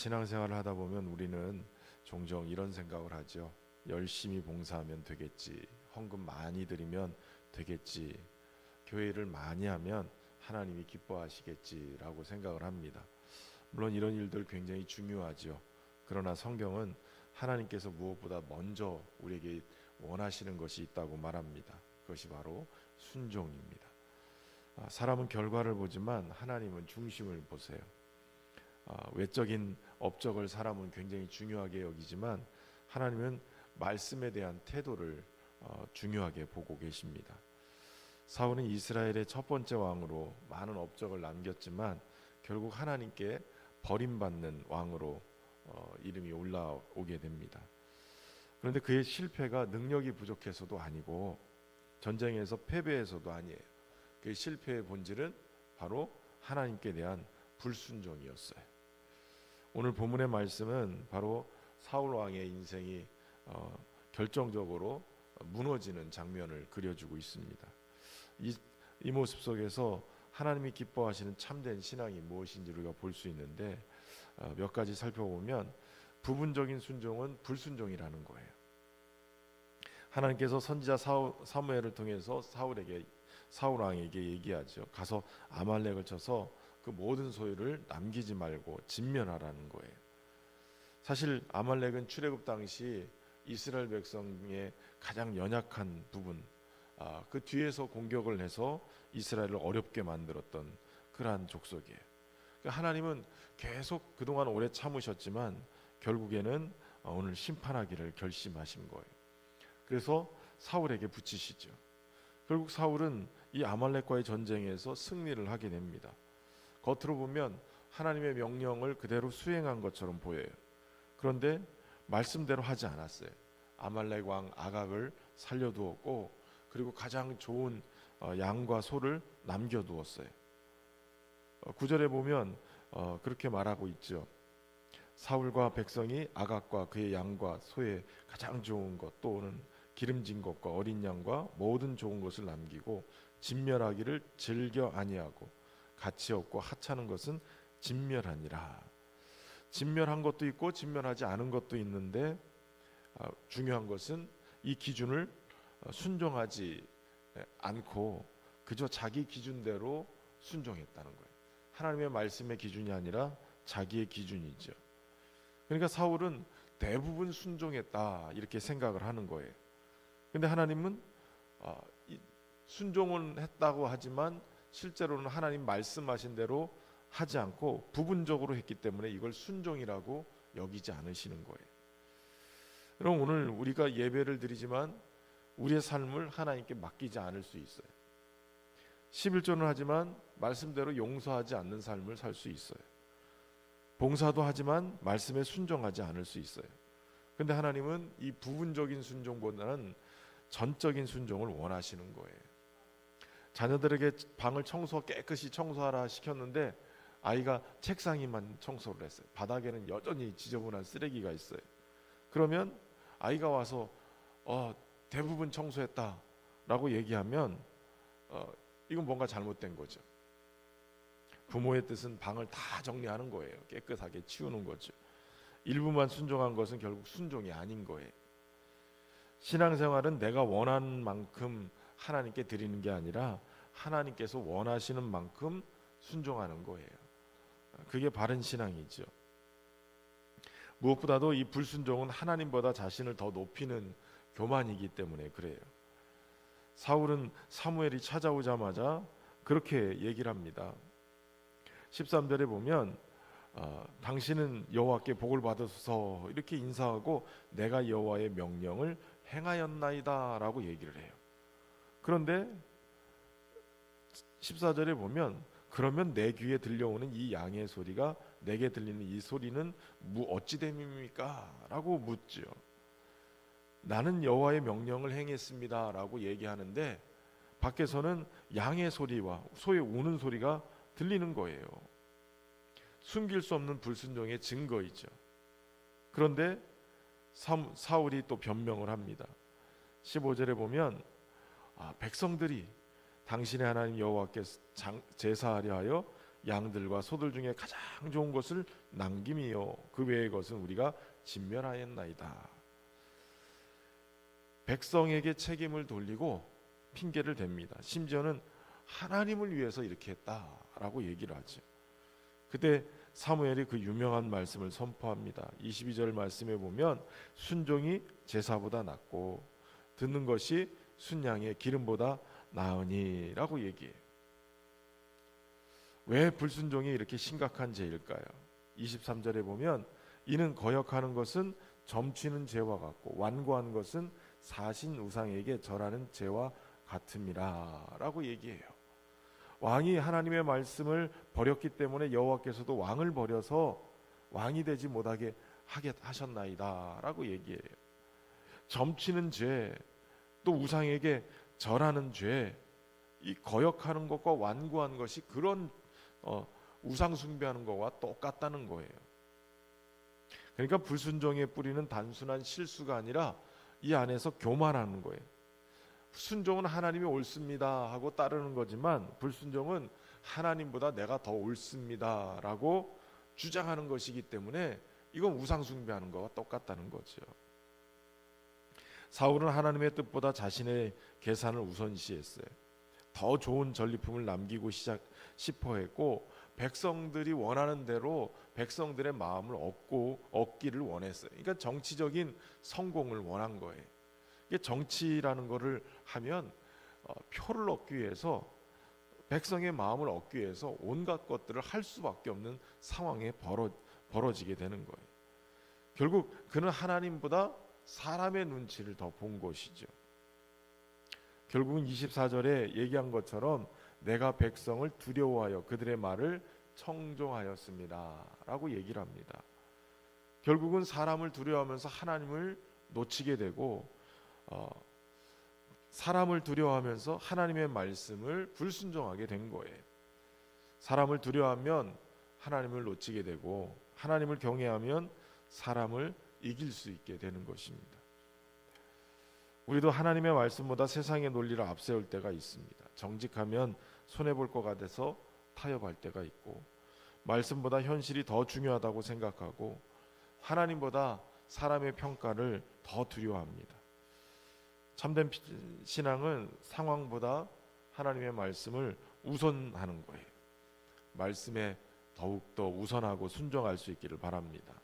신앙생활을 하다 보면 우리는 종종 이런 생각을 하죠. 열심히 봉사하면 되겠지. 헌금 많이 드리면 되겠지. 교회를 많이 하면 하나님이 기뻐하시겠지라고 생각을 합니다. 물론 이런 일들 굉장히 중요하죠. 그러나 성경은 하나님께서 무엇보다 먼저 우리에게 원하시는 것이 있다고 말합니다. 그것이 바로 순종입니다. 사람은 결과를 보지만 하나님은 중심을 보세요. 외적인 업적을 사람은 굉장히 중요하게 여기지만 하나님은 말씀에 대한 태도를 중요하게 보고 계십니다. 사울은 이스라엘의 첫 번째 왕으로 많은 업적을 남겼지만 결국 하나님께 버림받는 왕으로 이름이 올라오게 됩니다. 그런데 그의 실패가 능력이 부족해서도 아니고 전쟁에서 패배해서도 아니에요. 그의 실패의 본질은 바로 하나님께 대한 불순종이었어요. 오늘 본문의 말씀은 바로 사울 왕의 인생이 결정적으로 무너지는 장면을 그려주고 있습니다. 이 모습 속에서 하나님이 기뻐하시는 참된 신앙이 무엇인지 우리가 볼 수 있는데 몇 가지 살펴보면 부분적인 순종은 불순종이라는 거예요. 하나님께서 선지자 사무엘을 통해서 사울 왕에게 얘기하죠. 가서 아말렉을 쳐서 그 모든 소유를 남기지 말고 진멸하라는 거예요. 사실 아말렉은 출애굽 당시 이스라엘 백성의 가장 연약한 부분, 그 뒤에서 공격을 해서 이스라엘을 어렵게 만들었던 그러한 족속이에요. 하나님은 계속 그동안 오래 참으셨지만 결국에는 오늘 심판하기를 결심하신 거예요. 그래서 사울에게 붙이시죠. 결국 사울은 이 아말렉과의 전쟁에서 승리를 하게 됩니다. 겉으로 보면 하나님의 명령을 그대로 수행한 것처럼 보여요. 그런데 말씀대로 하지 않았어요. 아말렉 왕 아각을 살려두었고 그리고 가장 좋은 양과 소를 남겨두었어요. 9절에 보면 그렇게 말하고 있죠. 사울과 백성이 아각과 그의 양과 소의 가장 좋은 것 또는 기름진 것과 어린 양과 모든 좋은 것을 남기고 진멸하기를 즐겨 아니하고 가치 없고 하찮은 것은 진멸하니라. 진멸한 것도 있고 진멸하지 않은 것도 있는데 중요한 것은 이 기준을 순종하지 않고 그저 자기 기준대로 순종했다는 거예요. 하나님의 말씀의 기준이 아니라 자기의 기준이죠. 그러니까 사울은 대부분 순종했다 이렇게 생각을 하는 거예요. 근데 하나님은 순종은 했다고 하지만 실제로는 하나님 말씀하신 대로 하지 않고 부분적으로 했기 때문에 이걸 순종이라고 여기지 않으시는 거예요. 그럼 오늘 우리가 예배를 드리지만 우리의 삶을 하나님께 맡기지 않을 수 있어요. 11조는 하지만 말씀대로 용서하지 않는 삶을 살 수 있어요. 봉사도 하지만 말씀에 순종하지 않을 수 있어요. 근데 하나님은 이 부분적인 순종보다는 전적인 순종을 원하시는 거예요. 자녀들에게 방을 깨끗이 청소하라 시켰는데 아이가 책상에만 청소를 했어요. 바닥에는 여전히 지저분한 쓰레기가 있어요. 그러면 아이가 와서 대부분 청소했다라고 얘기하면 이건 뭔가 잘못된 거죠. 부모의 뜻은 방을 다 정리하는 거예요. 깨끗하게 치우는 거죠. 일부만 순종한 것은 결국 순종이 아닌 거예요. 신앙생활은 내가 원하는 만큼 하나님께 드리는 게 아니라 하나님께서 원하시는 만큼 순종하는 거예요. 그게 바른 신앙이죠. 무엇보다도 이 불순종은 하나님보다 자신을 더 높이는 교만이기 때문에 그래요. 사울은 사무엘이 찾아오자마자 그렇게 얘기를 합니다. 13절에 보면 당신은 여호와께 복을 받으소서 이렇게 인사하고 내가 여호와의 명령을 행하였나이다 라고 얘기를 해요. 그런데 14절에 보면 그러면 내 귀에 들려오는 이 양의 소리가 내게 들리는 이 소리는 어찌 됨입니까? 라고 묻죠. 나는 여호와의 명령을 행했습니다 라고 얘기하는데 밖에서는 양의 소리와 소의 우는 소리가 들리는 거예요. 숨길 수 없는 불순종의 증거이죠. 그런데 사울이 또 변명을 합니다. 15절에 보면 백성들이 당신의 하나님 여호와께 제사하려 하여 양들과 소들 중에 가장 좋은 것을 남김이요 그 외의 것은 우리가 진멸하였나이다. 백성에게 책임을 돌리고 핑계를 댑니다. 심지어는 하나님을 위해서 이렇게 했다라고 얘기를 하죠. 그때 사무엘이 그 유명한 말씀을 선포합니다. 22절 말씀에 보면 순종이 제사보다 낫고 듣는 것이 순양의 기름보다 나으니라고 얘기해요. 왜 불순종이 이렇게 심각한 죄일까요? 23절에 보면 이는 거역하는 것은 점치는 죄와 같고 완고한 것은 사신 우상에게 절하는 죄와 같음이라 라고 얘기해요. 왕이 하나님의 말씀을 버렸기 때문에 여호와께서도 왕을 버려서 왕이 되지 못하게 하게 하셨나이다 라고 얘기해요. 점치는 죄, 또 우상에게 절하는 죄, 이 거역하는 것과 완고한 것이 그런 우상 숭배하는 것과 똑같다는 거예요. 그러니까 불순종의 뿌리는 단순한 실수가 아니라 이 안에서 교만하는 거예요. 순종은 하나님이 옳습니다 하고 따르는 거지만 불순종은 하나님보다 내가 더 옳습니다 라고 주장하는 것이기 때문에 이건 우상 숭배하는 것과 똑같다는 거죠. 사울은 하나님의 뜻보다 자신의 계산을 우선시했어요. 더 좋은 전리품을 남기고 싶어 했고 백성들이 원하는 대로 백성들의 마음을 얻기를 원했어요. 그러니까 정치적인 성공을 원한 거예요. 이게 정치라는 거를 하면 표를 얻기 위해서 백성의 마음을 얻기 위해서 온갖 것들을 할 수밖에 없는 상황에 벌어지게 되는 거예요. 결국 그는 하나님보다 사람의 눈치를 더 본 것이죠. 결국은 24절에 얘기한 것처럼 내가 백성을 두려워하여 그들의 말을 청종하였습니다 라고 얘기를 합니다. 결국은 사람을 두려워하면서 하나님을 놓치게 되고 사람을 두려워하면서 하나님의 말씀을 불순종하게 된 거예요. 사람을 두려워하면 하나님을 놓치게 되고 하나님을 경외하면 사람을 이길 수 있게 되는 것입니다. 우리도 하나님의 말씀보다 세상의 논리를 앞세울 때가 있습니다. 정직하면 손해볼 것 같아서 타협할 때가 있고 말씀보다 현실이 더 중요하다고 생각하고 하나님보다 사람의 평가를 더 두려워합니다. 참된 신앙은 상황보다 하나님의 말씀을 우선하는 거예요. 말씀에 더욱더 우선하고 순종할 수 있기를 바랍니다.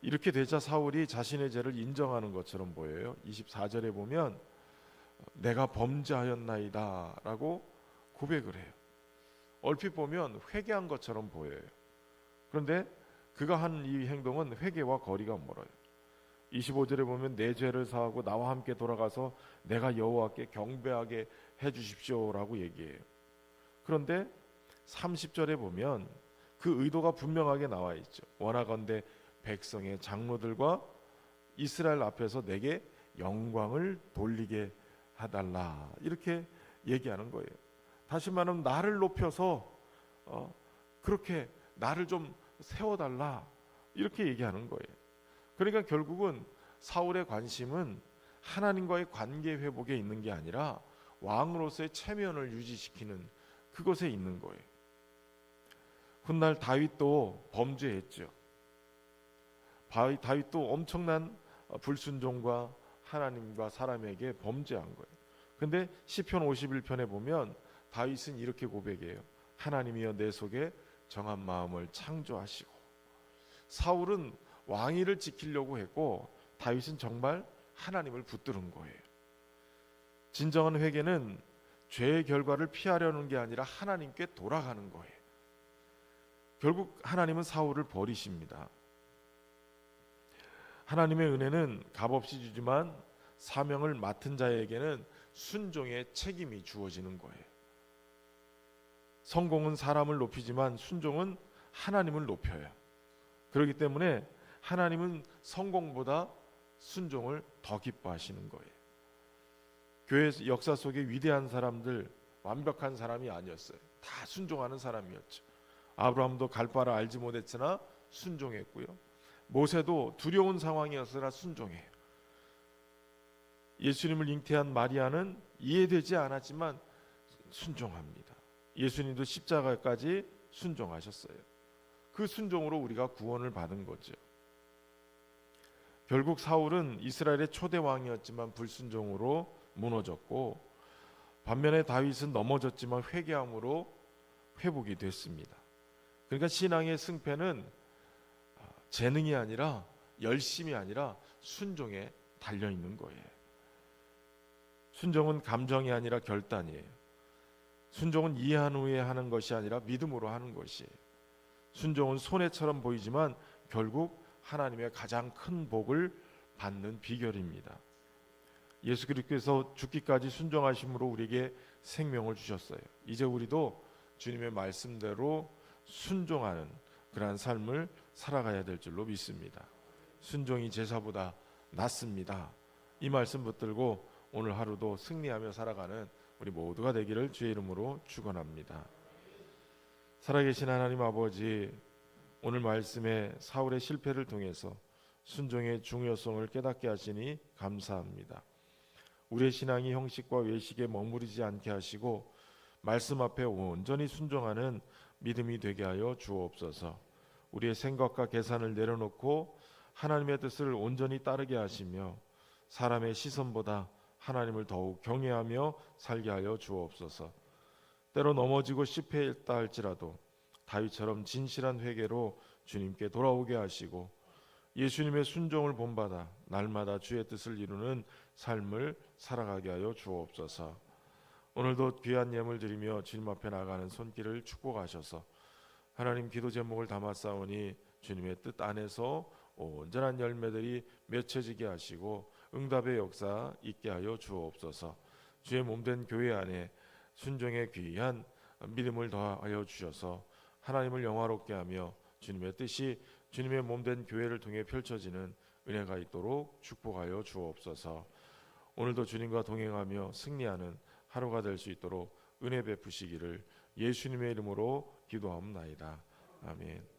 이렇게 되자 사울이 자신의 죄를 인정하는 것처럼 보여요. 24절에 보면 내가 범죄하였나이다 라고 고백을 해요. 얼핏 보면 회개한 것처럼 보여요. 그런데 그가 한 이 행동은 회개와 거리가 멀어요. 25절에 보면 내 죄를 사하고 나와 함께 돌아가서 내가 여호와께 경배하게 해주십시오 라고 얘기해요. 그런데 30절에 보면 그 의도가 분명하게 나와 있죠. 원하건대 백성의 장로들과 이스라엘 앞에서 내게 영광을 돌리게 해달라 이렇게 얘기하는 거예요. 다시 말하면 나를 높여서 그렇게 나를 좀 세워달라 이렇게 얘기하는 거예요. 그러니까 결국은 사울의 관심은 하나님과의 관계 회복에 있는 게 아니라 왕으로서의 체면을 유지시키는 그것에 있는 거예요. 훗날 다윗도 범죄했죠. 다윗도 엄청난 불순종과 하나님과 사람에게 범죄한 거예요. 근데 시편 51편에 보면 다윗은 이렇게 고백해요. 하나님이여 내 속에 정한 마음을 창조하시고. 사울은 왕위를 지키려고 했고 다윗은 정말 하나님을 붙드는 거예요. 진정한 회개는 죄의 결과를 피하려는 게 아니라 하나님께 돌아가는 거예요. 결국 하나님은 사울을 버리십니다. 하나님의 은혜는 값없이 주지만 사명을 맡은 자에게는 순종의 책임이 주어지는 거예요. 성공은 사람을 높이지만 순종은 하나님을 높여요. 그렇기 때문에 하나님은 성공보다 순종을 더 기뻐하시는 거예요. 교회 역사 속에 위대한 사람들, 완벽한 사람이 아니었어요. 다 순종하는 사람이었죠. 아브라함도 갈 바를 알지 못했으나 순종했고요. 모세도 두려운 상황이었으나 순종해요. 예수님을 잉태한 마리아는 이해되지 않았지만 순종합니다. 예수님도 십자가까지 순종하셨어요. 그 순종으로 우리가 구원을 받은 거죠. 결국 사울은 이스라엘의 초대 왕이었지만 불순종으로 무너졌고, 반면에 다윗은 넘어졌지만 회개함으로 회복이 됐습니다. 그러니까 신앙의 승패는 재능이 아니라, 열심이 아니라 순종에 달려 있는 거예요. 순종은 감정이 아니라 결단이에요. 순종은 이해한 후에 하는 것이 아니라 믿음으로 하는 것이에요. 순종은 손해처럼 보이지만 결국 하나님의 가장 큰 복을 받는 비결입니다. 예수 그리스도께서 죽기까지 순종하심으로 우리에게 생명을 주셨어요. 이제 우리도 주님의 말씀대로 순종하는 그러한 삶을 살아가야 될 줄로 믿습니다. 순종이 제사보다 낫습니다. 이 말씀 붙들고 오늘 하루도 승리하며 살아가는 우리 모두가 되기를 주의 이름으로 축원합니다. 살아계신 하나님 아버지, 오늘 말씀에 사울의 실패를 통해서 순종의 중요성을 깨닫게 하시니 감사합니다. 우리의 신앙이 형식과 외식에 머무르지 않게 하시고 말씀 앞에 온전히 순종하는 믿음이 되게 하여 주옵소서. 우리의 생각과 계산을 내려놓고 하나님의 뜻을 온전히 따르게 하시며 사람의 시선보다 하나님을 더욱 경외하며 살게 하여 주옵소서. 때로 넘어지고 실패했다 할지라도 다윗처럼 진실한 회개로 주님께 돌아오게 하시고 예수님의 순종을 본받아 날마다 주의 뜻을 이루는 삶을 살아가게 하여 주옵소서. 오늘도 귀한 예물 드리며 주님 앞에 나가는 손길을 축복하셔서 하나님 기도 제목을 담았사오니 주님의 뜻 안에서 온전한 열매들이 맺혀지게 하시고 응답의 역사 있게 하여 주옵소서. 주의 몸된 교회 안에 순종의 귀한 믿음을 더하여 주셔서 하나님을 영화롭게 하며 주님의 뜻이 주님의 몸된 교회를 통해 펼쳐지는 은혜가 있도록 축복하여 주옵소서. 오늘도 주님과 동행하며 승리하는 하루가 될 수 있도록 은혜 베푸시기를 예수님의 이름으로 기도하옵나이다. 아멘.